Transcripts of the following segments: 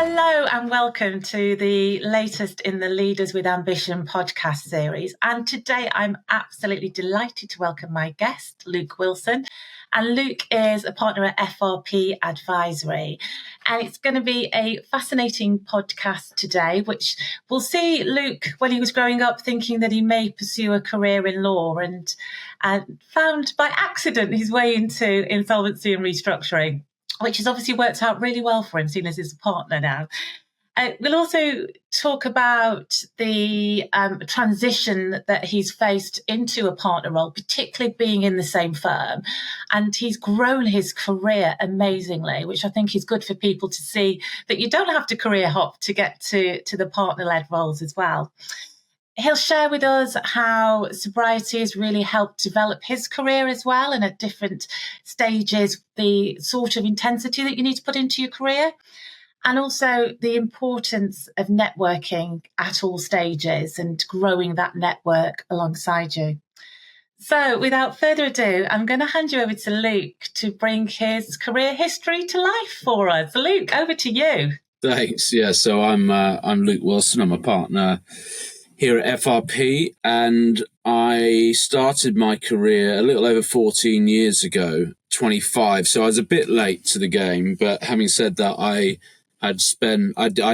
Hello and welcome to the latest in the Leaders with Ambition podcast series. And today I'm absolutely delighted to welcome my guest, Luke Wilson. And Luke is a partner at FRP Advisory. And it's going to be a fascinating podcast today, which will see Luke, when he was growing up, thinking that he may pursue a career in law and found by accident his way into insolvency and restructuring, which has obviously worked out really well for him, seeing as he's a partner now. We'll also talk about the transition that he's faced into a partner role, particularly being in the same firm. And he's grown his career amazingly, which I think is good for people to see that you don't have to career hop to get to the partner-led roles as well. He'll share with us how sobriety has really helped develop his career as well, and at different stages, the sort of intensity that you need to put into your career, and also the importance of networking at all stages and growing that network alongside you. So without further ado, I'm going to hand you over to Luke to bring his career history to life for us. Luke, over to you. Thanks. Yeah, so I'm Luke Wilson. I'm a partner here at FRP, and I started my career a little over 14 years ago, 25. So I was a bit late to the game, but having said that, I'd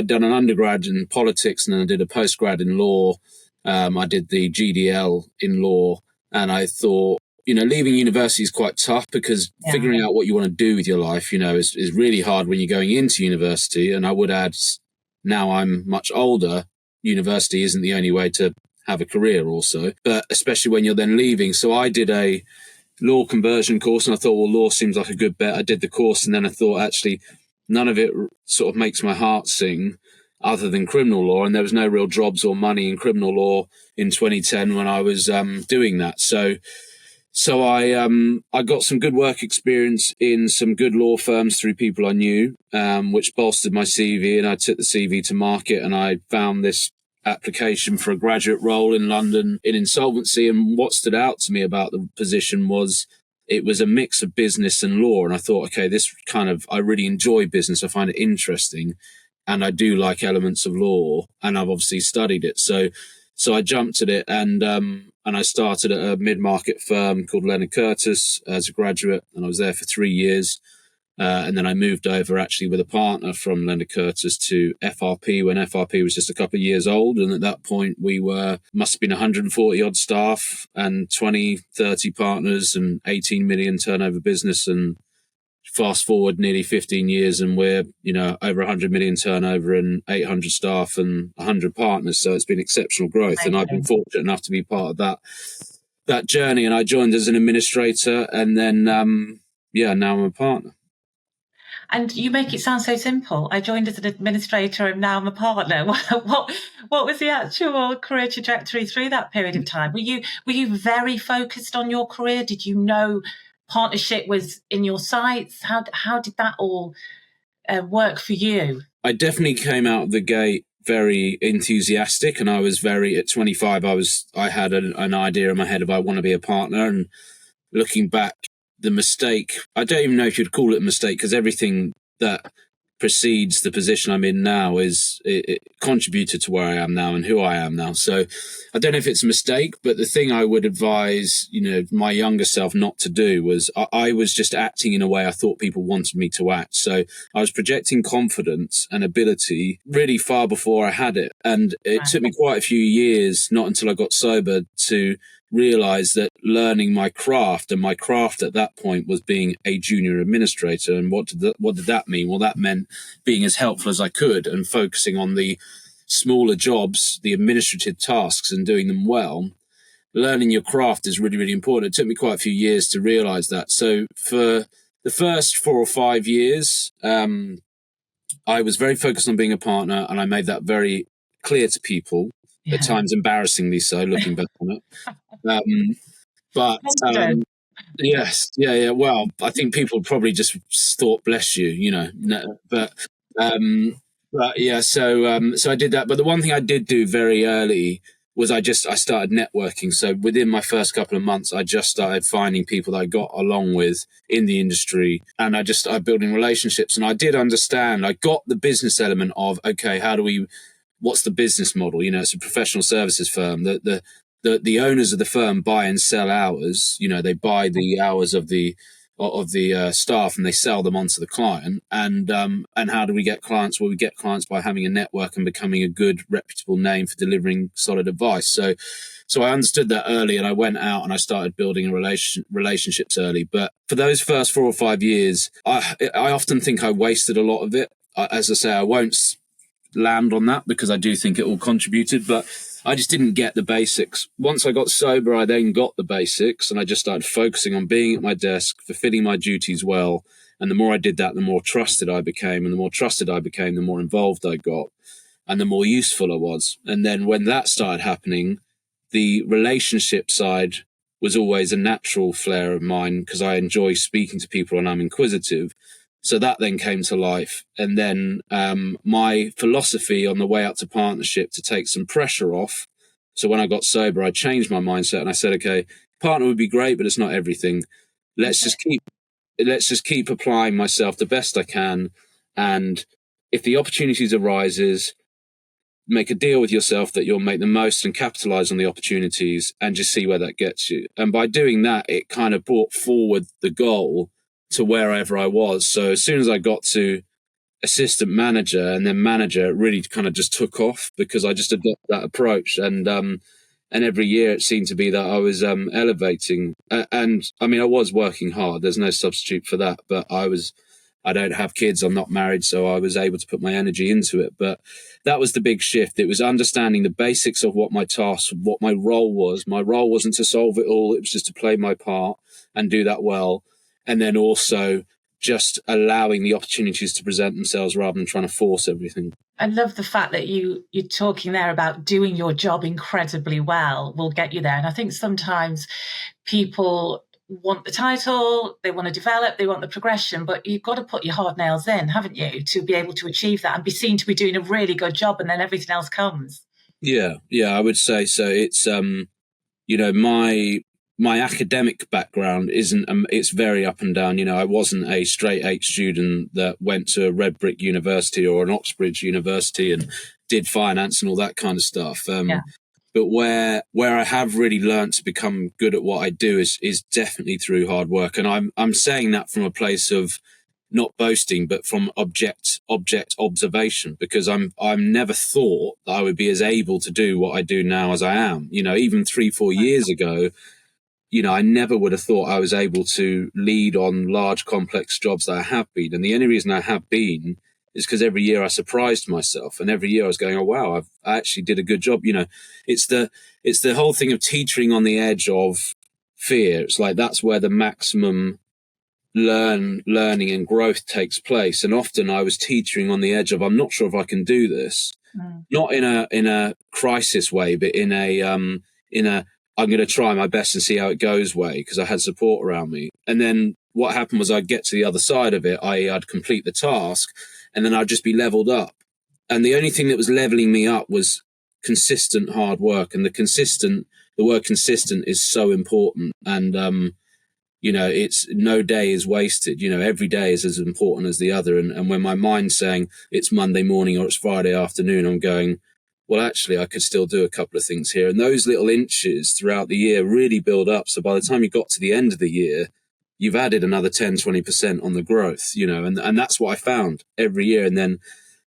done an undergrad in politics and then I did a postgrad in law. I did the GDL in law, and I thought, leaving university is quite tough because figuring out what you want to do with your life, is really hard when you're going into university. And I would add, now I'm much older, university isn't the only way to have a career also, but especially when you're then leaving. So I did a law conversion course and I thought, well, law seems like a good bet. I did the course and then I thought, actually, none of it sort of makes my heart sing other than criminal law. And there was no real jobs or money in criminal law in 2010 when I was doing that. So I got some good work experience in some good law firms through people I knew, which bolstered my CV, and I took the CV to market and I found this application for a graduate role in London in insolvency. And what stood out to me about the position was it was a mix of business and law. And I thought, okay, I really enjoy business. I find it interesting and I do like elements of law, and I've obviously studied it. So I jumped at it and I started at a mid-market firm called Leonard Curtis as a graduate, and I was there for 3 years. And then I moved over actually with a partner from Leonard Curtis to FRP when FRP was just a couple of years old. And at that point we must have been 140 odd staff and 20, 30 partners and 18 million turnover business. And fast forward nearly 15 years and we're, over 100 million turnover and 800 staff and 100 partners. So it's been exceptional growth. And I've been fortunate enough to be part of that journey. And I joined as an administrator and then, now I'm a partner. And you make it sound so simple. I joined as an administrator and now I'm a partner. What was the actual career trajectory through that period of time? Were you very focused on your career? Did you know partnership was in your sights? How did that all work for you? I definitely came out of the gate very enthusiastic, and I was at 25, I had an idea in my head of I want to be a partner. And looking back, the mistake, I don't even know if you'd call it a mistake, because everything that precedes the position I'm in now it contributed to where I am now and who I am now. So I don't know if it's a mistake, but the thing I would advise, my younger self not to do was I was just acting in a way I thought people wanted me to act. So I was projecting confidence and ability really far before I had it. And it took me quite a few years, not until I got sober, to realize that learning my craft, and my craft at that point was being a junior administrator. And what did that mean? Well, that meant being as helpful as I could and focusing on the smaller jobs, the administrative tasks, and doing them well. Learning your craft is really, really important. It took me quite a few years to realize that. So for the first 4 or 5 years, I was very focused on being a partner, and I made that very clear to people, at times embarrassingly so, looking back on it. Yes, yeah. Well, I think people probably just thought, "Bless you," But yeah, so I did that. But the one thing I did do very early was I started networking. So within my first couple of months, I just started finding people that I got along with in the industry, and I just started building relationships. And I did understand, I got the business element of, okay, what's the business model? You know, it's a professional services firm. The owners of the firm buy and sell hours. You know, they buy the hours of the staff and they sell them onto the client. And how do we get clients? Well, we get clients by having a network and becoming a good, reputable name for delivering solid advice. So I understood that early, and I went out and I started building relationships early. But for those first 4 or 5 years, I often think I wasted a lot of it. As I say, I won't land on that because I do think it all contributed, but I just didn't get the basics. Once I got sober, I then got the basics, and I just started focusing on being at my desk, fulfilling my duties well. And the more I did that, the more trusted I became. And the more trusted I became, the more involved I got, and the more useful I was. And then when that started happening, the relationship side was always a natural flair of mine because I enjoy speaking to people and I'm inquisitive. So that then came to life. And then my philosophy on the way up to partnership to take some pressure off. So when I got sober, I changed my mindset and I said, okay, partner would be great, but it's not everything. Let's just keep applying myself the best I can. And if the opportunities arises, make a deal with yourself that you'll make the most and capitalize on the opportunities and just see where that gets you. And by doing that, it kind of brought forward the goal to wherever I was. So as soon as I got to assistant manager and then manager, it really kind of just took off because I just adopted that approach. And every year it seemed to be that I was elevating. And I mean, I was working hard. There's no substitute for that. But I don't have kids. I'm not married. So I was able to put my energy into it. But that was the big shift. It was understanding the basics of what my task, what my role was. My role wasn't to solve it all. It was just to play my part and do that well. And then also just allowing the opportunities to present themselves rather than trying to force everything. I love the fact that you're talking there about doing your job incredibly well will get you there. And I think sometimes people want the title, they want to develop, they want the progression, but you've got to put your hard nails in, haven't you, to be able to achieve that and be seen to be doing a really good job, and then everything else comes. Yeah, I would say so. It's, my academic background it's very up and down. You know, I wasn't a straight 8 student that went to a red brick university or an Oxbridge University and did finance and all that kind of stuff. But where I have really learned to become good at what I do is definitely through hard work. And I'm saying that from a place of not boasting, but from object observation, because I'm never thought that I would be as able to do what I do now as I am. You know, even 3-4 years ago, you know, I never would have thought I was able to lead on large, complex jobs that I have been. And the only reason I have been is because every year I surprised myself. And every year I was going, oh, wow, I actually did a good job. You know, it's the whole thing of teetering on the edge of fear. It's like that's where the maximum learning and growth takes place. And often I was teetering on the edge of, I'm not sure if I can do this. Not in a crisis way, but in a I'm going to try my best and see how it goes way, because I had support around me. And then what happened was I'd get to the other side of it, i.e. I'd complete the task, and then I'd just be leveled up. And the only thing that was leveling me up was consistent hard work. And the word consistent is so important. And, you know, it's no day is wasted. You know, every day is as important as the other. And when my mind's saying it's Monday morning or it's Friday afternoon, I'm going, well, actually, I could still do a couple of things here. And those little inches throughout the year really build up. So by the time you got to the end of the year, you've added another 10, 20% on the growth, you know, and that's what I found every year. And then,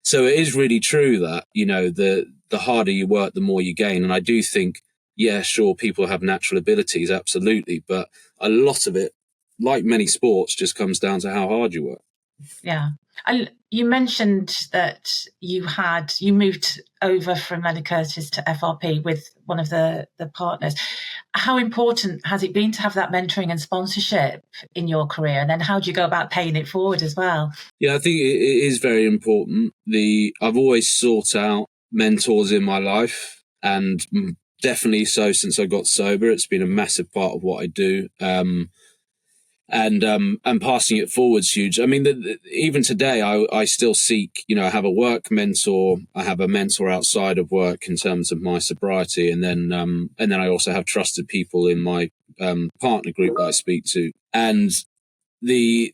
so it is really true that, you know, the harder you work, the more you gain. And I do think, yeah, sure, people have natural abilities, absolutely. But a lot of it, like many sports, just comes down to how hard you work. Yeah. You mentioned that you moved over from Lennon Curtis to FRP with one of the partners. How important has it been to have that mentoring and sponsorship in your career? And then how do you go about paying it forward as well? Yeah, I think it is very important. I've always sought out mentors in my life, and definitely so since I got sober. It's been a massive part of what I do. and passing it forward's huge. I mean, even today, I still seek, I have a work mentor. I have a mentor outside of work in terms of my sobriety. And then I also have trusted people in my partner group that I speak to. And the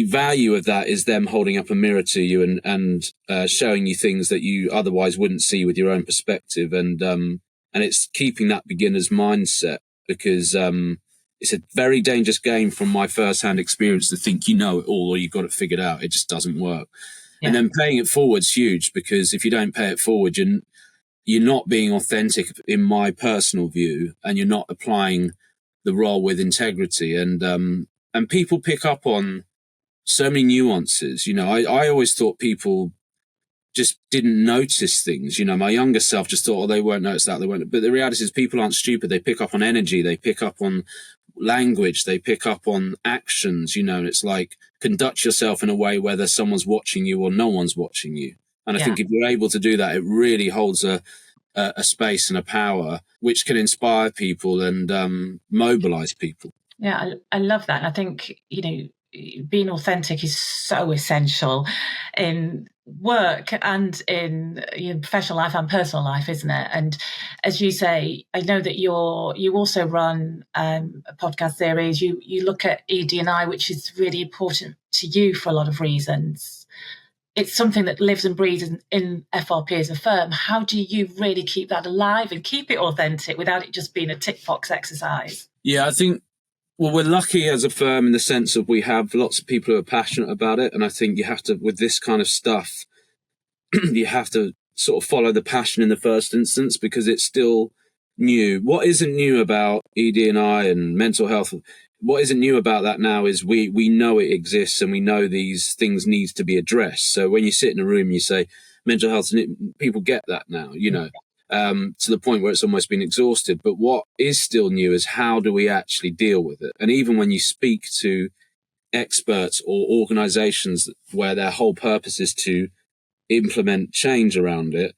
value of that is them holding up a mirror to you and showing you things that you otherwise wouldn't see with your own perspective. And it's keeping that beginner's mindset, because it's a very dangerous game from my first-hand experience to think you know it all or you've got it figured out. It just doesn't work. Yeah. And then paying it forward's huge, because if you don't pay it forward, you're not being authentic in my personal view, and you're not applying the role with integrity. And people pick up on so many nuances. I always thought people just didn't notice things. My younger self just thought, they won't notice that. They won't. But the reality is people aren't stupid. They pick up on energy. They pick up on language. They pick up on actions, and it's like, conduct yourself in a way whether someone's watching you or no one's watching you. And I think if you're able to do that, it really holds a space and a power which can inspire people and mobilize people. Yeah, I love that. And I think, being authentic is so essential in work and in professional life and personal life, isn't it? And as you say, I know that you also run a podcast series. You look at ED&I, which is really important to you for a lot of reasons. It's something that lives and breathes in FRP as a firm. How do you really keep that alive and keep it authentic without it just being a tick box exercise? Yeah, I think, well, we're lucky as a firm in the sense of we have lots of people who are passionate about it. And I think you have to, with this kind of stuff, you have to sort of follow the passion in the first instance, because it's still new. What isn't new about ED&I and mental health, what isn't new about that now is we know it exists, and we know these things need to be addressed. So when you sit in a room, you say mental health, people get that now, to the point where it's almost been exhausted. But what is still new is how do we actually deal with it? And even when you speak to experts or organizations where their whole purpose is to implement change around it,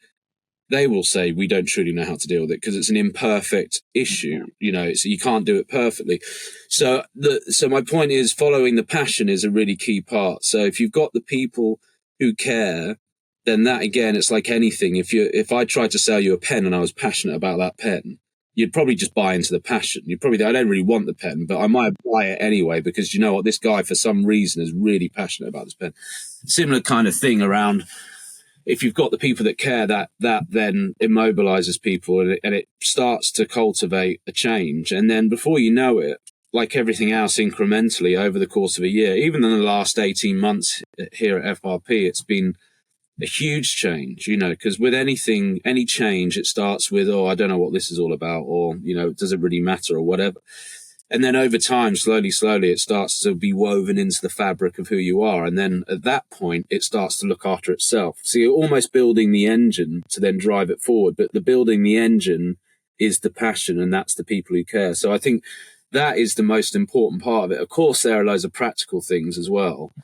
they will say, we don't truly know how to deal with it because it's an imperfect issue. You can't do it perfectly. So my point is, following the passion is a really key part. So if you've got the people who care, then that, again, it's like anything. If I tried to sell you a pen and I was passionate about that pen, you'd probably just buy into the passion. You'd probably, I don't really want the pen, but I might buy it anyway because you know what, this guy for some reason is really passionate about this pen. Similar kind of thing around, if you've got the people that care, that then immobilizes people and it starts to cultivate a change. And then before you know it, like everything else, incrementally over the course of a year, even in the last 18 months here at FRP, it's been a huge change, because with any change, it starts with, I don't know what this is all about, or, does it really matter or whatever. And then over time, slowly, it starts to be woven into the fabric of who you are. And then at that point, it starts to look after itself. So you're almost building the engine to then drive it forward. But the building the engine is the passion, and that's the people who care. So I think that is the most important part of it. Of course, there are loads of practical things as well,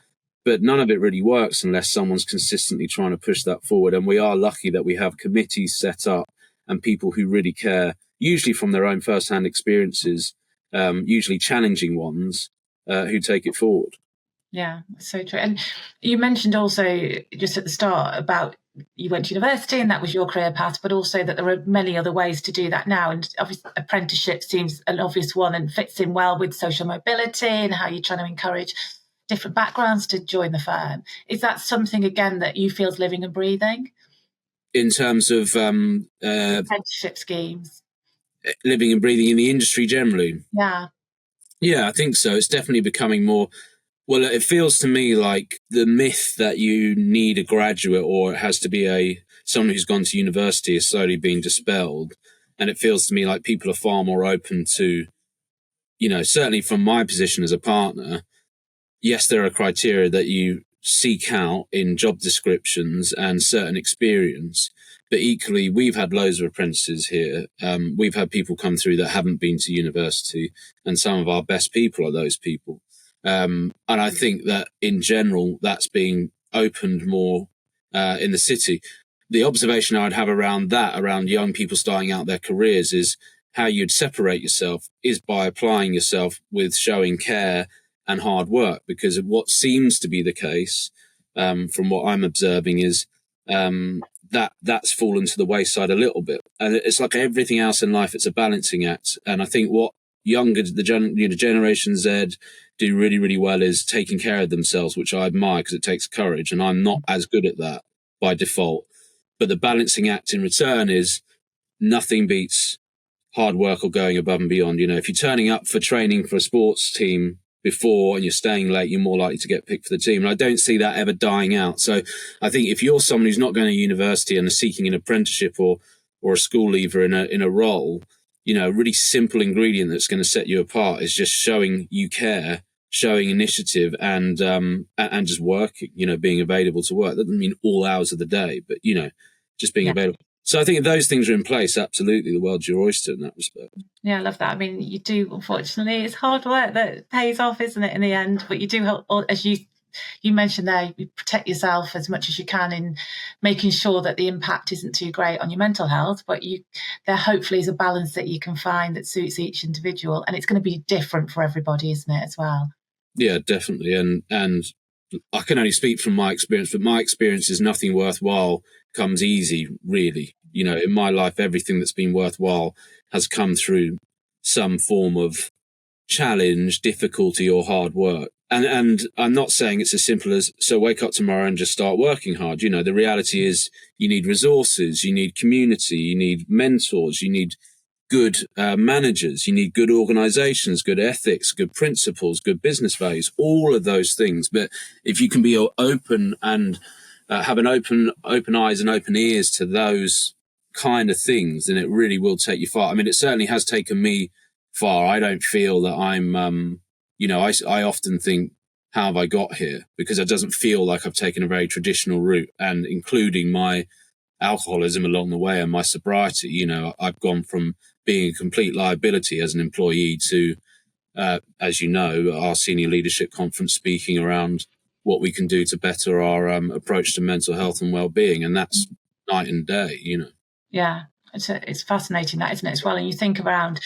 but none of it really works unless someone's consistently trying to push that forward. And we are lucky that we have committees set up and people who really care, usually from their own first-hand experiences, usually challenging ones, who take it forward. Yeah, so true. And you mentioned also just at the start about you went to university and that was your career path, but also that there are many other ways to do that now. And obviously apprenticeship seems an obvious one and fits in well with social mobility and how you're trying to encourage different backgrounds to join the firm. Is that something, again, that you feel is living and breathing? In terms of apprenticeship schemes? Living and breathing in the industry generally? Yeah. Yeah, I think so. It's definitely becoming more... Well, it feels to me like the myth that you need a graduate or it has to be someone who's gone to university is slowly being dispelled. And it feels to me like people are far more open to, certainly from my position as a partner, yes, there are criteria that you seek out in job descriptions and certain experience. But equally, we've had loads of apprentices here. We've had people come through that haven't been to university, and some of our best people are those people. And I think that in general, that's being opened more in the city. The observation I'd have around young people starting out their careers, is how you'd separate yourself is by applying yourself with showing care and hard work, because of what seems to be the case, from what I'm observing, is that's fallen to the wayside a little bit. And it's like everything else in life, it's a balancing act. And I think what Generation Z do really, really well is taking care of themselves, which I admire because it takes courage. And I'm not as good at that by default. But the balancing act in return is nothing beats hard work or going above and beyond. If you're turning up for training for a sports team before and you're staying late, you're more likely to get picked for the team. And I don't see that ever dying out. So I think if you're someone who's not going to university and is seeking an apprenticeship or a school leaver in a role, a really simple ingredient that's going to set you apart is just showing you care, showing initiative, and just working, being available to work. That doesn't mean all hours of the day, but, just being available. So I think if those things are in place, absolutely, the world's your oyster in that respect. Yeah, I love that. I mean, you do, unfortunately, it's hard work that pays off, isn't it, in the end? But you do help, as you mentioned there, you protect yourself as much as you can in making sure that the impact isn't too great on your mental health. But there hopefully is a balance that you can find that suits each individual. And it's going to be different for everybody, isn't it, as well? Yeah, definitely. And I can only speak from my experience, but my experience is nothing worthwhile comes easy, really. In my life, everything that's been worthwhile has come through some form of challenge, difficulty, or hard work. And I'm not saying it's as simple as, so wake up tomorrow and just start working hard. The reality is you need resources, you need community, you need mentors, you need good managers, you need good organizations, good ethics, good principles, good business values, all of those things. But if you can be open and have an open eyes and open ears to those kind of things, then it really will take you far. I mean, it certainly has taken me far. I don't feel that I'm, I often think, how have I got here? Because it doesn't feel like I've taken a very traditional route, and including my alcoholism along the way and my sobriety, I've gone from being a complete liability as an employee to, as you know, our senior leadership conference speaking around what we can do to better our approach to mental health and well-being. And that's night and day, Yeah, it's fascinating, that, isn't it, as well? And you think around,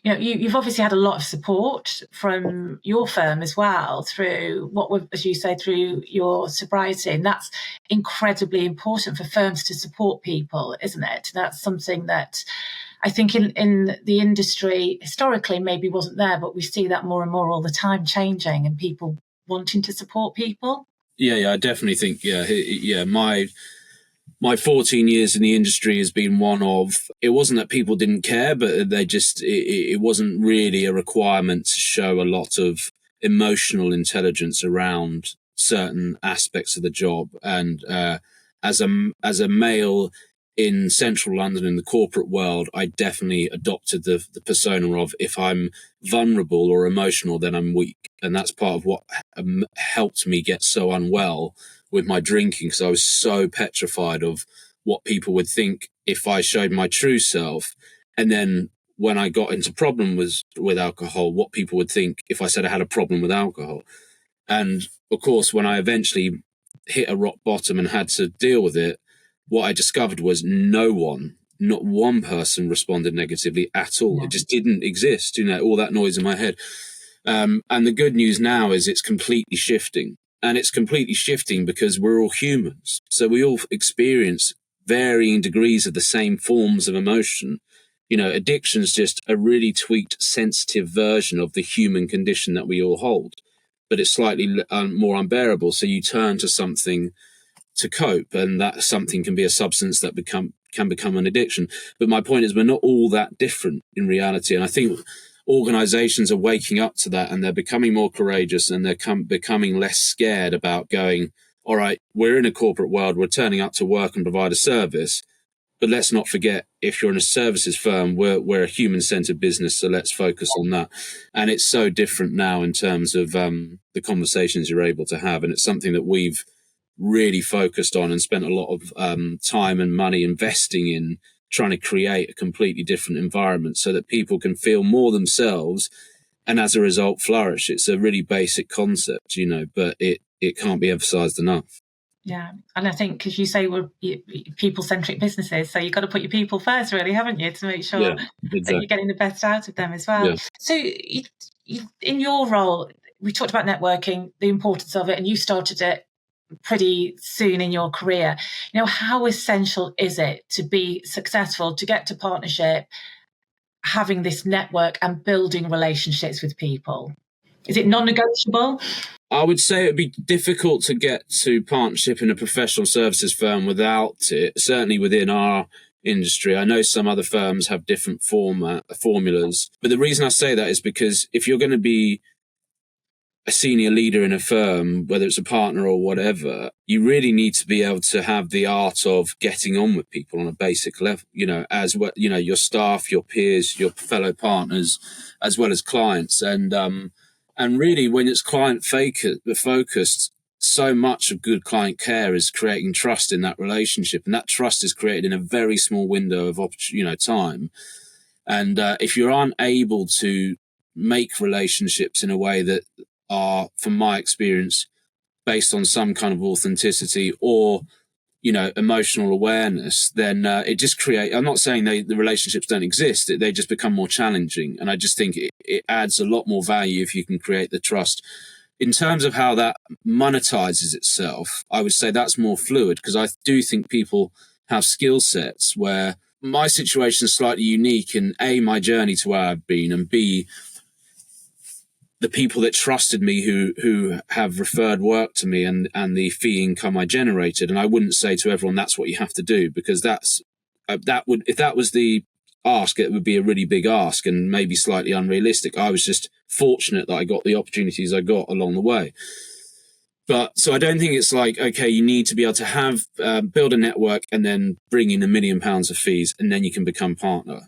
you've obviously had a lot of support from your firm as well through as you say, through your sobriety. And that's incredibly important for firms to support people, isn't it? That's something that I think in the industry historically maybe wasn't there, but we see that more and more all the time changing, and people wanting to support people. Yeah, I definitely think, my 14 years in the industry has been one of, it wasn't that people didn't care, but they just, it wasn't really a requirement to show a lot of emotional intelligence around certain aspects of the job. And as a male in central London in the corporate world, I definitely adopted the persona of, if I'm vulnerable or emotional, then I'm weak. And that's part of what helped me get so unwell with my drinking, because I was so petrified of what people would think if I showed my true self. And then when I got into problem with alcohol, what people would think if I said I had a problem with alcohol. And of course, when I eventually hit a rock bottom and had to deal with it, what I discovered was not one person responded negatively at all. Yeah. It just didn't exist, all that noise in my head. And the good news now is it's completely shifting. And it's completely shifting because we're all humans. So we all experience varying degrees of the same forms of emotion. Addiction's just a really tweaked, sensitive version of the human condition that we all hold. But it's slightly more unbearable. So you turn to something to cope, and that something can be a substance that can become an addiction. But my point is, we're not all that different in reality. And I think organizations are waking up to that, and they're becoming more courageous, and they're becoming less scared about going, all right, we're in a corporate world, we're turning up to work and provide a service. But let's not forget, if you're in a services firm, we're a human-centered business, so let's focus on that. And it's so different now in terms of the conversations you're able to have. And it's something that we've really focused on and spent a lot of time and money investing in, trying to create a completely different environment so that people can feel more themselves and as a result flourish. It's a really basic concept, but it can't be emphasized enough. Yeah. And I think, because you say we're people-centric businesses, so you've got to put your people first, really, haven't you, to make sure that you're getting the best out of them as well. Yeah. So in your role, we talked about networking, the importance of it, and you started it pretty soon in your career. How essential is it to be successful, to get to partnership, having this network and building relationships with people? Is it non-negotiable? I would say it would be difficult to get to partnership in a professional services firm without it, certainly within our industry. I know some other firms have different formulas, but the reason I say that is because if you're going to be a senior leader in a firm, whether it's a partner or whatever, you really need to be able to have the art of getting on with people on a basic level, as well, your staff, your peers, your fellow partners, as well as clients. And really when it's client focused, so much of good client care is creating trust in that relationship. And that trust is created in a very small window of time. And if you aren't able to make relationships in a way that are, from my experience, based on some kind of authenticity or, emotional awareness, then it just creates, I'm not saying the relationships don't exist, they just become more challenging. And I just think it adds a lot more value if you can create the trust. In terms of how that monetizes itself, I would say that's more fluid, because I do think people have skill sets where my situation is slightly unique in A, my journey to where I've been, and B, the people that trusted me who have referred work to me and the fee income I generated. And I wouldn't say to everyone that's what you have to do, because if that was the ask, it would be a really big ask and maybe slightly unrealistic. I was just fortunate that I got the opportunities I got along the way. But so I don't think it's like, okay, you need to be able to have build a network and then bring in £1 million of fees and then you can become partner.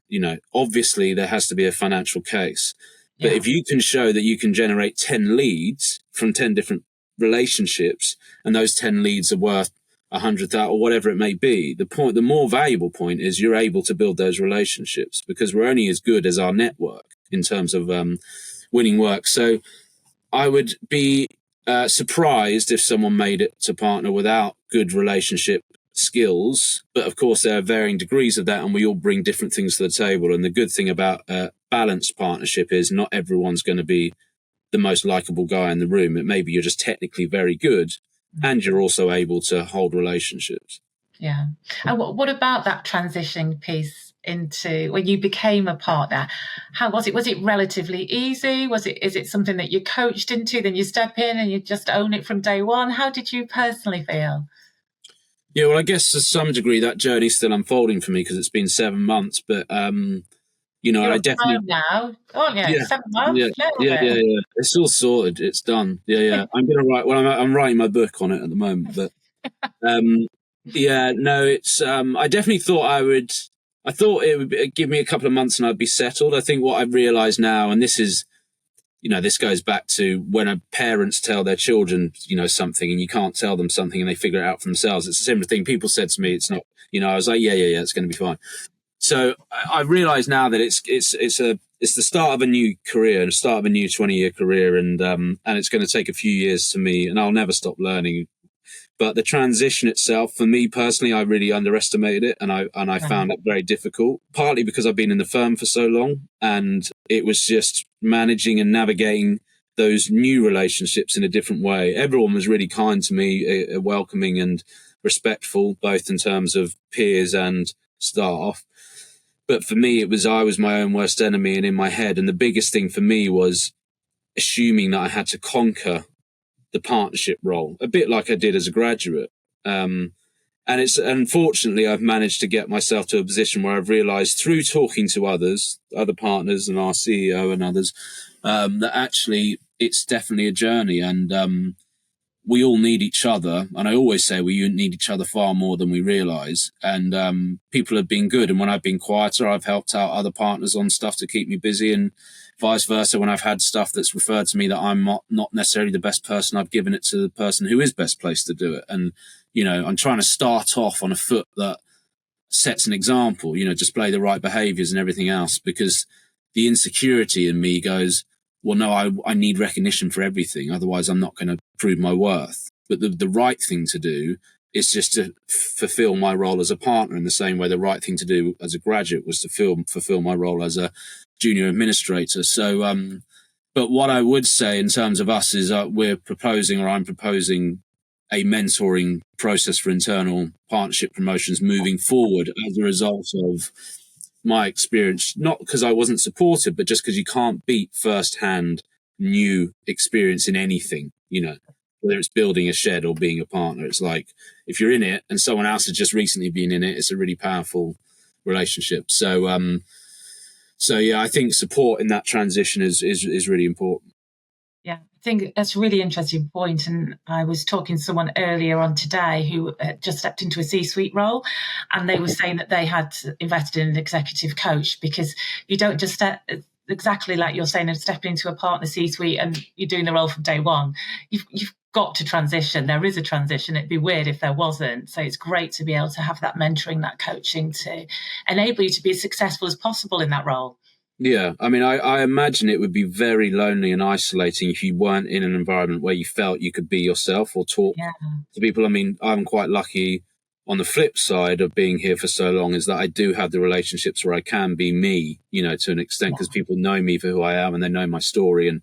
Obviously there has to be a financial case. But if you can show that you can generate 10 leads from 10 different relationships, and those 10 leads are worth 100,000 or whatever it may be, the more valuable point is you're able to build those relationships, because we're only as good as our network in terms of winning work. So I would be surprised if someone made it to partner without good relationship skills. But of course, there are varying degrees of that, and we all bring different things to the table. And the good thing about balanced partnership is not everyone's going to be the most likable guy in the room. It may be you're just technically very good, and you're also able to hold relationships. Yeah. And what about that transition piece into when you became a partner? How was it? Was it relatively easy? Is it something that you coached into, then you step in and you just own it from day one? How did you personally feel? Yeah, well, I guess to some degree that journey's still unfolding for me, because it's been 7 months. But You're I definitely now, aren't you? Yeah, 7 months. yeah. It's all sorted. It's done. Yeah. I'm gonna write. Well, I'm writing my book on it at the moment. But it's. I definitely thought I would. I thought it would give me a couple of months and I'd be settled. I think what I've realised now, and this is, this goes back to when parents tell their children, something, and you can't tell them something and they figure it out for themselves. It's a similar thing. People said to me, it's not, I was like, yeah, it's going to be fine. So I realize now that it's the start of a new career, and the start of a new 20-year career. And it's going to take a few years to me, and I'll never stop learning. But the transition itself, for me personally, I really underestimated it, and I found it very difficult, partly because I've been in the firm for so long, and it was just managing and navigating those new relationships in a different way. Everyone was really kind to me, welcoming and respectful, both in terms of peers and staff. But for me, I was my own worst enemy and in my head. And the biggest thing for me was assuming that I had to conquer the partnership role, a bit like I did as a graduate. And unfortunately, I've managed to get myself to a position where I've realized through talking to other partners and our CEO and others, that actually it's definitely a journey, and we all need each other. And I always say we need each other far more than we realize. And people have been good. And when I've been quieter, I've helped out other partners on stuff to keep me busy, and vice versa. When I've had stuff that's referred to me that I'm not necessarily the best person, I've given it to the person who is best placed to do it. And, I'm trying to start off on a foot that sets an example, display the right behaviors and everything else, because the insecurity in me goes, well, no, I need recognition for everything. Otherwise, I'm not going to prove my worth. But the right thing to do is just to fulfill my role as a partner, in the same way the right thing to do as a graduate was to fulfill my role as a junior administrator. So But what I would say in terms of us is I'm proposing a mentoring process for internal partnership promotions moving forward as a result of my experience, not because I wasn't supported, but just because you can't beat firsthand new experience in anything, whether it's building a shed or being a partner. It's like if you're in it and someone else has just recently been in it, it's a really powerful relationship. So yeah, I think support in that transition is really important. Yeah, I think that's a really interesting point. And I was talking to someone earlier on today who just stepped into a C-suite role, and they were saying that they had invested in an executive coach, because you don't just exactly like you're saying, step into a partner C-suite and you're doing the role from day one. You've got to transition. There is a transition. It'd be weird if there wasn't. So it's great to be able to have that mentoring, that coaching to enable you to be as successful as possible in that role. Yeah, I mean, I imagine it would be very lonely and isolating if you weren't in an environment where you felt you could be yourself or talk to people. I mean, I'm quite lucky on the flip side of being here for so long, is that I do have the relationships where I can be me, to an extent, because people know me for who I am and they know my story. And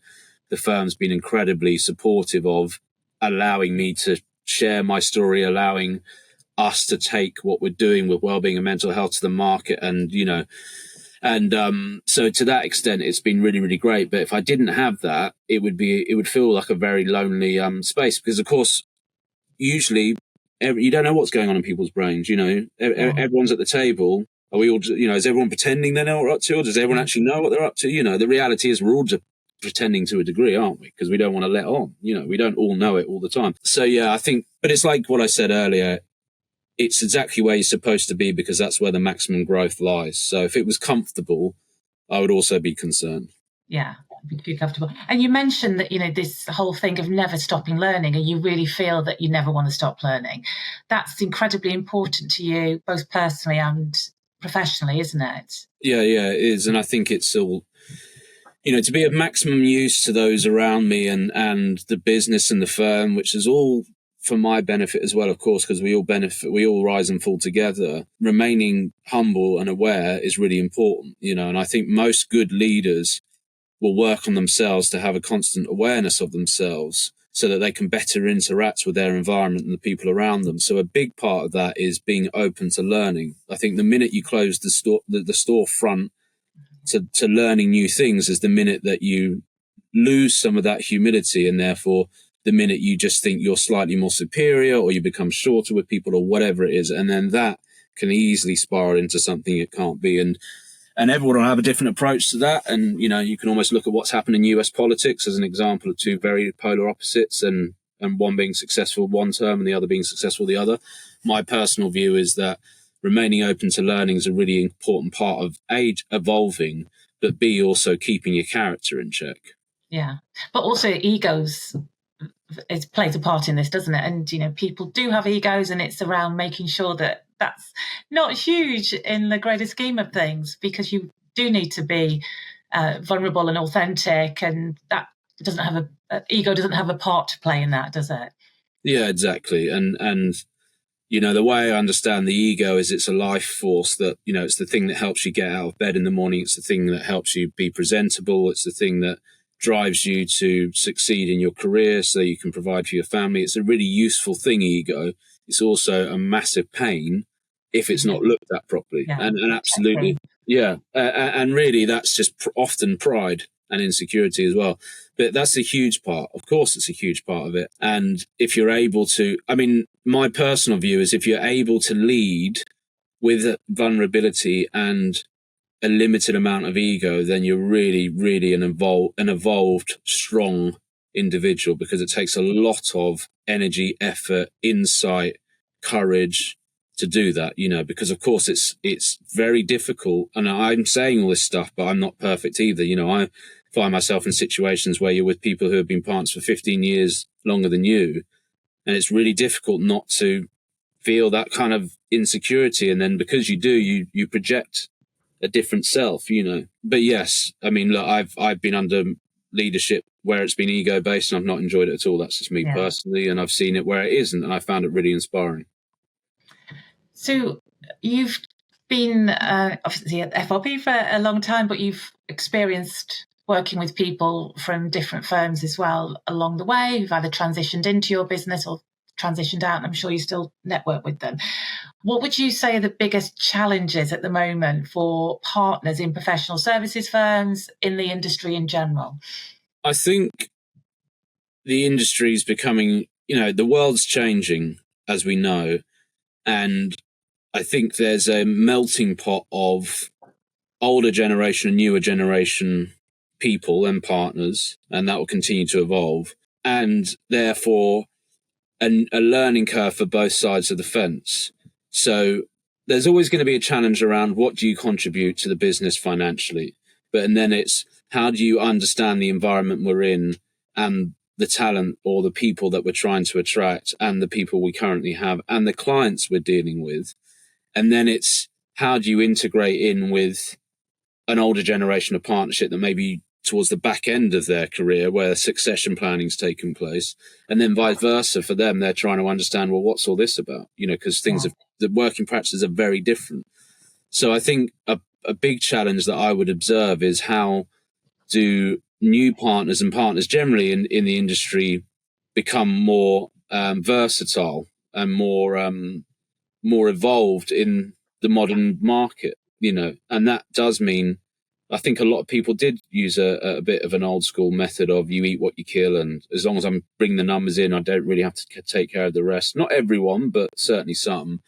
the firm's been incredibly supportive of allowing me to share my story, allowing us to take what we're doing with wellbeing and mental health to the market. And so to that extent, it's been really, really great. But if I didn't have that, it would feel like a very lonely space, because, of course, usually you don't know what's going on in people's brains. Everyone's at the table. Are we all, is everyone pretending they know what we're up to, or does everyone actually know what they're up to? The reality is we're all just pretending to a degree, aren't we? Because we don't want to let on. We don't all know it all the time. So yeah, I think, but it's like what I said earlier. It's exactly where you're supposed to be, because that's where the maximum growth lies. So if it was comfortable, I would also be concerned. Yeah, be comfortable. And you mentioned that, this whole thing of never stopping learning, and you really feel that you never want to stop learning. That's incredibly important to you, both personally and professionally, isn't it? Yeah, it is. And I think it's all, to be of maximum use to those around me and the business and the firm, which is all for my benefit as well, of course, because we all benefit, we all rise and fall together. Remaining humble and aware is really important, and I think most good leaders will work on themselves to have a constant awareness of themselves so that they can better interact with their environment and the people around them. So a big part of that is being open to learning. I think the minute you close the storefront to learning new things is the minute that you lose some of that humility, and therefore the minute you just think you're slightly more superior, or you become shorter with people, or whatever it is. And then that can easily spiral into something it can't be. And everyone will have a different approach to that. And, you can almost look at what's happened in US politics as an example of two very polar opposites, and one being successful one term and the other being successful the other. My personal view is that remaining open to learning is a really important part of age evolving, but B, also keeping your character in check. Yeah. But also egos, it plays a part in this, doesn't it? And, people do have egos, and it's around making sure that that's not huge in the greater scheme of things, because you do need to be vulnerable and authentic, and that doesn't have ego doesn't have a part to play in that, does it? Yeah, exactly. And the way I understand the ego is it's a life force that, it's the thing that helps you get out of bed in the morning. It's the thing that helps you be presentable. It's the thing that drives you to succeed in your career so you can provide for your family. It's a really useful thing, ego. It's also a massive pain if it's not looked at properly. Yeah, and absolutely, exactly. Yeah. And really, that's just often pride and insecurity as well. But that's a huge part. Of course, it's a huge part of it. And if you're able to, my personal view is if you're able to lead with vulnerability and a limited amount of ego, then you're really, really an evolved, strong individual, because it takes a lot of energy, effort, insight, courage to do that, because of course it's very difficult. And I'm saying all this stuff, but I'm not perfect either. I find myself in situations where you're with people who have been partners for 15 years longer than you. And it's really difficult not to feel that kind of insecurity. And then because you do, you project a different self, But yes, look, I've been under leadership where it's been ego based, and I've not enjoyed it at all. That's just me personally. And I've seen it where it isn't, and I found it really inspiring. So you've been obviously at FRP for a long time, but you've experienced working with people from different firms as well along the way who've either transitioned into your business or transitioned out, and I'm sure you still network with them. What would you say are the biggest challenges at the moment for partners in professional services firms, in the industry in general? I think the industry is becoming, the world's changing, as we know. And I think there's a melting pot of older generation and newer generation people and partners, and that will continue to evolve. And therefore, a learning curve for both sides of the fence. So there's always going to be a challenge around what do you contribute to the business financially, and then it's how do you understand the environment we're in and the talent or the people that we're trying to attract and the people we currently have and the clients we're dealing with. And then it's how do you integrate in with an older generation of partnership that maybe towards the back end of their career where succession planning is taking place, and then vice versa for them. They're trying to understand, well, what's all this about? Because the working practices are very different. So I think a big challenge that I would observe is how do new partners and partners generally in the industry become more versatile and more evolved in the modern market, and that does mean I think a lot of people did use a bit of an old school method of you eat what you kill, and as long as I'm bringing the numbers in, I don't really have to take care of the rest. Not everyone, but certainly some.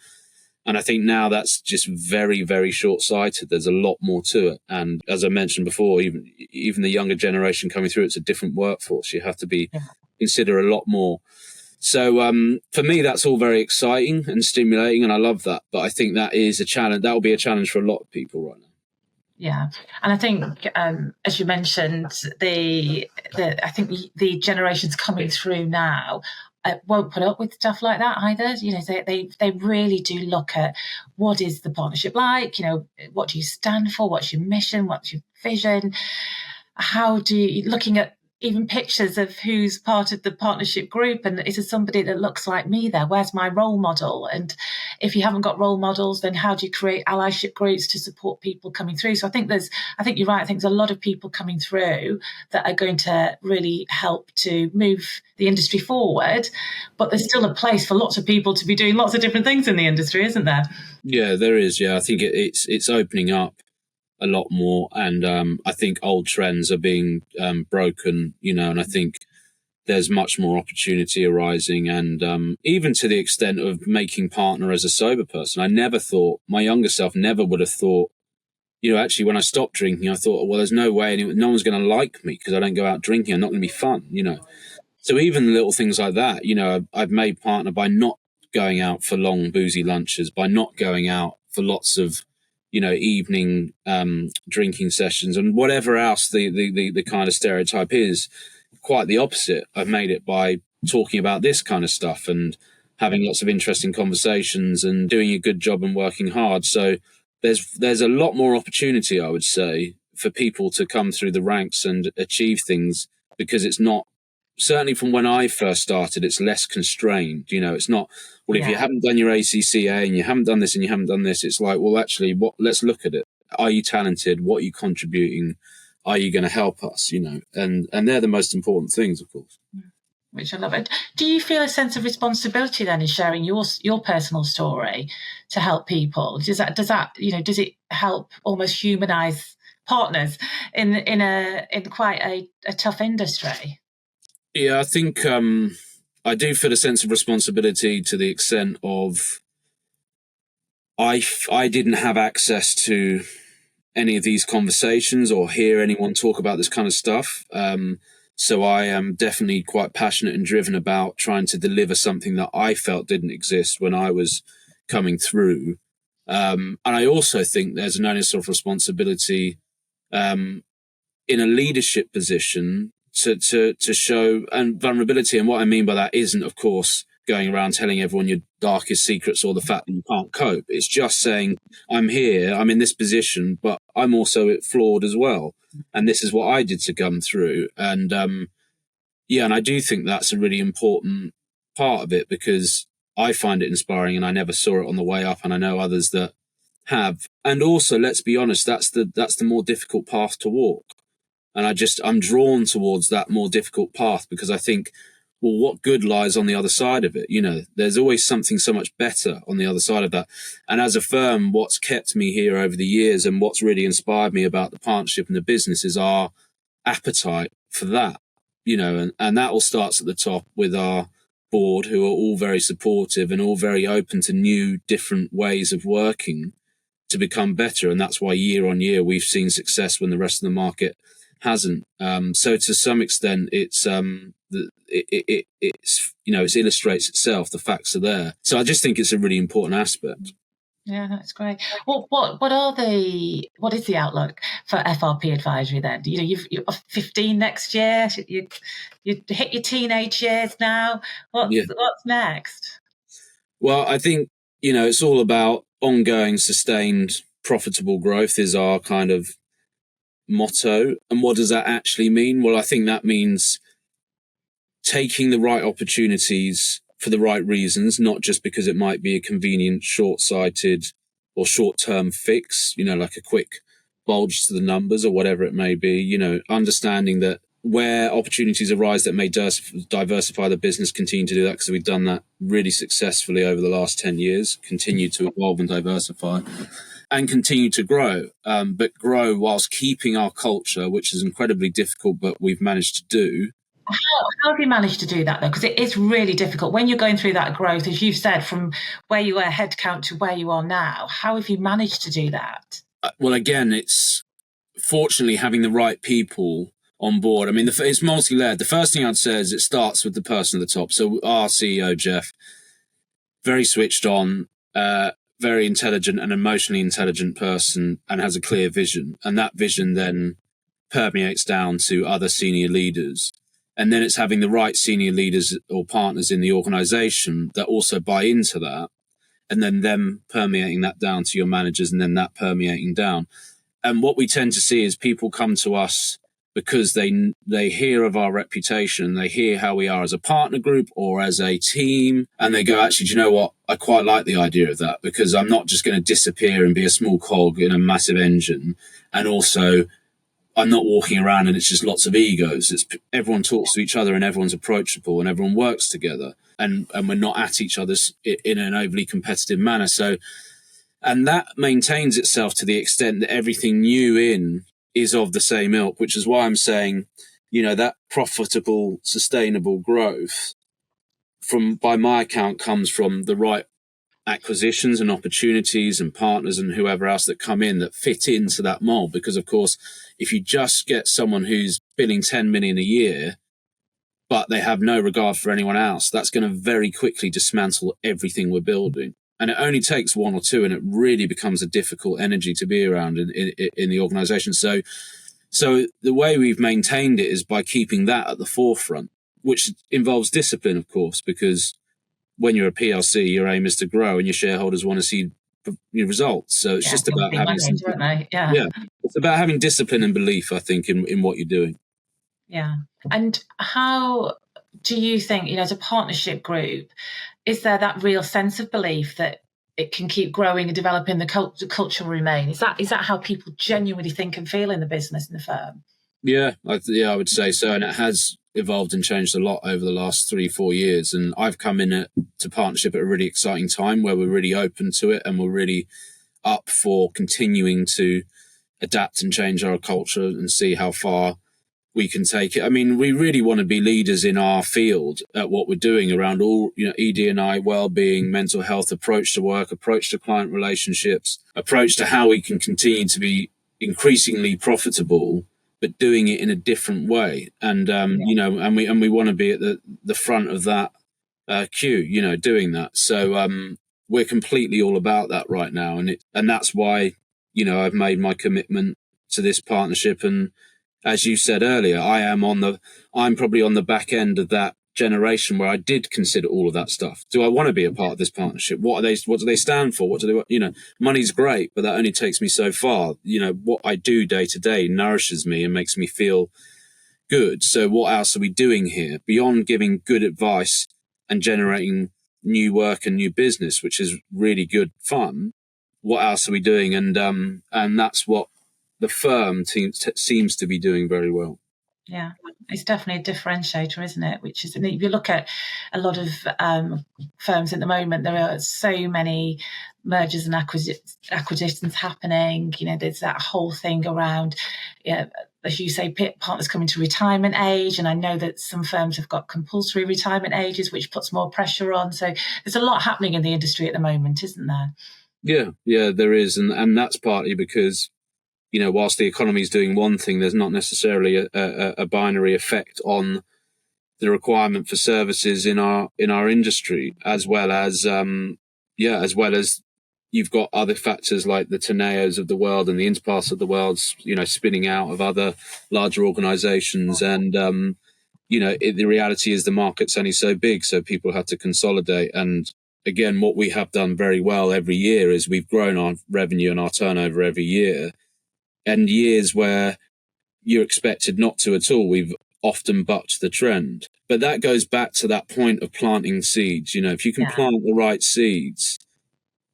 And I think now that's just very, very short-sighted. There's a lot more to it. And as I mentioned before, even the younger generation coming through, it's a different workforce. You have to consider a lot more. So for me, that's all very exciting and stimulating, and I love that. But I think that is a challenge. That will be a challenge for a lot of people right now. Yeah, and I think, as you mentioned, I think the generations coming through now won't put up with stuff like that either. They really do look at what is the partnership like. What do you stand for? What's your mission? What's your vision? How do you looking at even pictures of who's part of the partnership group, and is there somebody that looks like me there? Where's my role model? And if you haven't got role models, then how do you create allyship groups to support people coming through? So I think you're right. I think there's a lot of people coming through that are going to really help to move the industry forward, but there's still a place for lots of people to be doing lots of different things in the industry, isn't there? Yeah, there is. Yeah, I think it's opening up a lot more, and I think old trends are being broken, and I think there's much more opportunity arising, and even to the extent of making partner as a sober person. I never thought, my younger self never would have thought, actually when I stopped drinking, I thought, well, there's no way no one's going to like me because I don't go out drinking. I'm not going to be fun, So even little things like that, I've made partner by not going out for long boozy lunches, by not going out for lots of evening drinking sessions and whatever else the kind of stereotype is. Quite the opposite. I've made it by talking about this kind of stuff and having lots of interesting conversations and doing a good job and working hard. So there's a lot more opportunity, I would say, for people to come through the ranks and achieve things, because it's not, certainly from when I first started, it's less constrained. It's not, well, if you haven't done your ACCA and you haven't done this and you haven't done this, it's like, well, actually, let's look at it. Are you talented? What are you contributing? Are you going to help us? And they're the most important things, of course. Which I love. It. Do you feel a sense of responsibility then in sharing your personal story to help people? Does it help almost humanize partners in quite a tough industry? Yeah, I think I do feel a sense of responsibility to the extent of I didn't have access to any of these conversations or hear anyone talk about this kind of stuff. So I am definitely quite passionate and driven about trying to deliver something that I felt didn't exist when I was coming through. And I also think there's an onus of responsibility in a leadership position to show, and vulnerability. And what I mean by that isn't, of course, going around telling everyone your darkest secrets or the fact that you can't cope. It's just saying, I'm here, I'm in this position, but I'm also flawed as well. And this is what I did to come through. And and I do think that's a really important part of it, because I find it inspiring and I never saw it on the way up. And I know others that have. And also, let's be honest, that's the more difficult path to walk. And I'm drawn towards that more difficult path because I think, well, what good lies on the other side of it? You know, there's always something so much better on the other side of that. And as a firm, what's kept me here over the years and what's really inspired me about the partnership and the business is our appetite for that, you know, and that all starts at the top with our board, who are all very supportive and all very open to new, different ways of working to become better. And that's why year on year, we've seen success when the rest of the market hasn't. So to some extent, it's you know, it illustrates itself. The facts are there. So I just think it's a really important aspect. Yeah, that's great. Well, what is the outlook for FRP Advisory then? You know, you're 15 next year. You hit your teenage years now. What's next? Well, I think, you know, it's all about ongoing, sustained, profitable growth is our kind of motto. And what does that actually mean? Well, I think that means taking the right opportunities for the right reasons, not just because it might be a convenient, short-sighted or short-term fix, you know, like a quick bulge to the numbers or whatever it may be, you know, understanding that where opportunities arise that may diversify the business, continue to do that, because we've done that really successfully over the last 10 years, continue to evolve and diversify and continue to grow, but grow whilst keeping our culture, which is incredibly difficult, but we've managed to do. How have you managed to do that, though? Because it is really difficult when you're going through that growth, as you've said, from where you were headcount to where you are now. How have you managed to do that? Well, again, it's fortunately having the right people on board. I mean, it's multi-layered. The first thing I'd say is it starts with the person at the top. So our CEO, Jeff, very switched on, very intelligent and emotionally intelligent person, and has a clear vision. And that vision then permeates down to other senior leaders. And then it's having the right senior leaders or partners in the organization that also buy into that, and then them permeating that down to your managers, and then that permeating down. And what we tend to see is people come to us because they hear of our reputation, they hear how we are as a partner group or as a team, and they go, actually, do you know what? I quite like the idea of that, because I'm not just going to disappear and be a small cog in a massive engine. And also, I'm not walking around and it's just lots of egos. It's everyone talks to each other and everyone's approachable and everyone works together, and we're not at each other's in an overly competitive manner. So, and that maintains itself to the extent that everything new in is of the same ilk, which is why I'm saying, you know, that profitable, sustainable growth by my account comes from the right acquisitions and opportunities and partners and whoever else that come in that fit into that mold. Because of course, if you just get someone who's billing 10 million a year, but they have no regard for anyone else, that's going to very quickly dismantle everything we're building. And it only takes one or two, and it really becomes a difficult energy to be around in the organization. So the way we've maintained it is by keeping that at the forefront, which involves discipline, of course, because when you're a PLC, your aim is to grow and your shareholders want to see your results. So it's just about having it's about having discipline and belief, I think, in what you're doing. Yeah. And how do you think, you know, as a partnership group, is there that real sense of belief that it can keep growing and developing, the culture will remain? Is that how people genuinely think and feel in the business and the firm? Yeah, I would say so. And it has evolved and changed a lot over the last 3-4 years. And I've come in to partnership at a really exciting time where we're really open to it and we're really up for continuing to adapt and change our culture and see how far we can take it. I mean, we really want to be leaders in our field at what we're doing around all, you know, ED&I, well-being, mental health, approach to work, approach to client relationships, approach to how we can continue to be increasingly profitable, but doing it in a different way. And, you know, and we want to be at the front of that queue, you know, doing that. So we're completely all about that right now. And that's why, you know, I've made my commitment to this partnership. And as you said earlier, I'm probably on the back end of that generation where I did consider all of that stuff. Do I want to be a part of this partnership? What do they stand for? You know, money's great, but that only takes me so far. You know, what I do day to day nourishes me and makes me feel good. So what else are we doing here beyond giving good advice and generating new work and new business, which is really good fun? What else are we doing? And that's what the firm seems to be doing very well. Yeah, it's definitely a differentiator, isn't it? Which is, if you look at a lot of firms at the moment, there are so many mergers and acquisitions happening. There's that whole thing around, as you say, partners coming to retirement age. And I know that some firms have got compulsory retirement ages, which puts more pressure on. So there's a lot happening in the industry at the moment, isn't there? Yeah, there is. And that's partly because, whilst the economy is doing one thing, there's not necessarily a binary effect on the requirement for services in our industry, as well as you've got other factors like the Teneos of the world and the Interpaths of the world, spinning out of other larger organizations. And, the reality is the market's only so big, so people have to consolidate. And again, what we have done very well every year is we've grown our revenue and our turnover every year. And years where you're expected not to at all, we've often bucked the trend. But that goes back to that point of planting seeds. If you can plant the right seeds,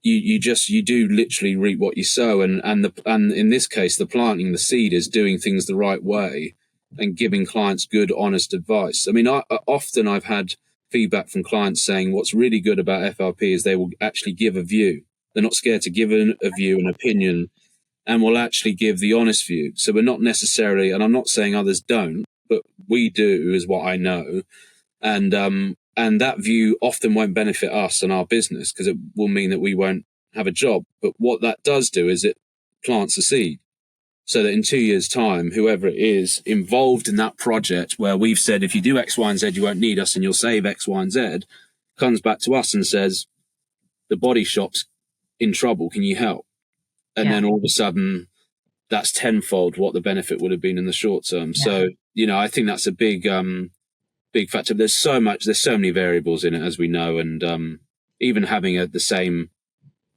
you do literally reap what you sow. And in this case, the planting the seed is doing things the right way and giving clients good, honest advice. I mean, I've had feedback from clients saying what's really good about FRP is they will actually give a view. They're not scared to give a view, an opinion, and will actually give the honest view. So we're not necessarily, and I'm not saying others don't, but we do, is what I know. And that view often won't benefit us and our business because it will mean that we won't have a job. But what that does do is it plants a seed so that in 2 years' time, whoever it is involved in that project where we've said, if you do X, Y, and Z, you won't need us and you'll save X, Y, and Z, comes back to us and says, the body shop's in trouble, can you help? And then all of a sudden, that's tenfold what the benefit would have been in the short term. Yeah. So, I think that's a big factor. There's so many variables in it, as we know. And even having the same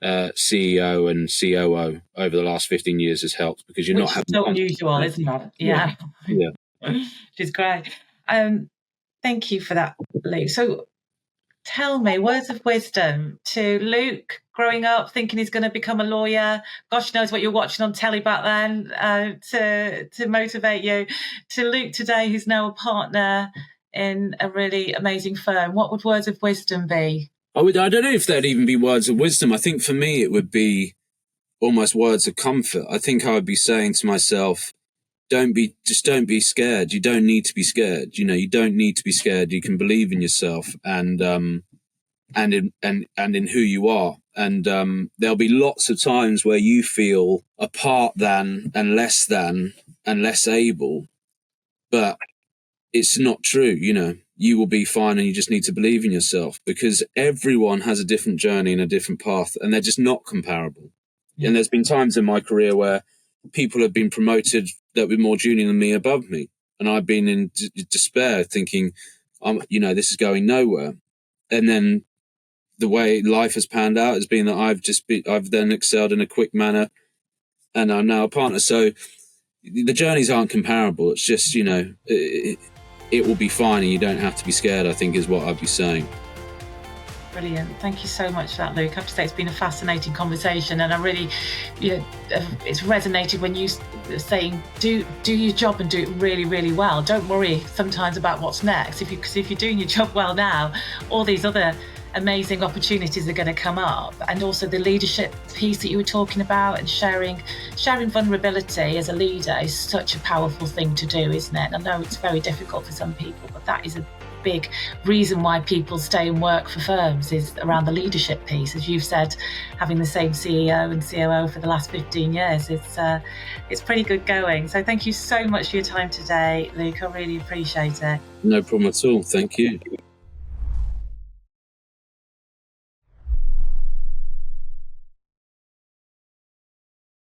CEO and COO over the last 15 years has helped because you're not having... Which is so unusual, isn't it? Yeah. Which is great. Thank you for that, Luke. So tell me, words of wisdom to Luke growing up thinking he's going to become a lawyer. Gosh knows what you're watching on telly back then to motivate you. To Luke today, who's now a partner in a really amazing firm. What would words of wisdom be? I don't know if there'd even be words of wisdom. I think for me, it would be almost words of comfort. I think I would be saying to myself, don't be scared. You don't need to be scared. You don't need to be scared. You can believe in yourself and in who you are. And there'll be lots of times where you feel apart than and less able, but it's not true. You will be fine and you just need to believe in yourself because everyone has a different journey and a different path and they're just not comparable. Yeah. And there's been times in my career where people have been promoted that were more junior than me above me. And I've been in despair thinking, this is going nowhere. And then the way life has panned out has been that I've then excelled in a quick manner and I'm now a partner. So the journeys aren't comparable. It's just, it will be fine and you don't have to be scared, I think is what I'd be saying. Brilliant. Thank you so much for that, Luke. I have to say it's been a fascinating conversation and I really, it's resonated when you were saying do your job and do it really, really well. Don't worry sometimes about what's next because if you're doing your job well now, all these other amazing opportunities are going to come up. And also the leadership piece that you were talking about and sharing vulnerability as a leader is such a powerful thing to do, isn't it? I know it's very difficult for some people, but that is a big reason why people stay and work for firms is around the leadership piece. As you've said, having the same CEO and COO for the last 15 years, it's pretty good going. So thank you so much for your time today, Luke. I really appreciate it. No problem at all. Thank you.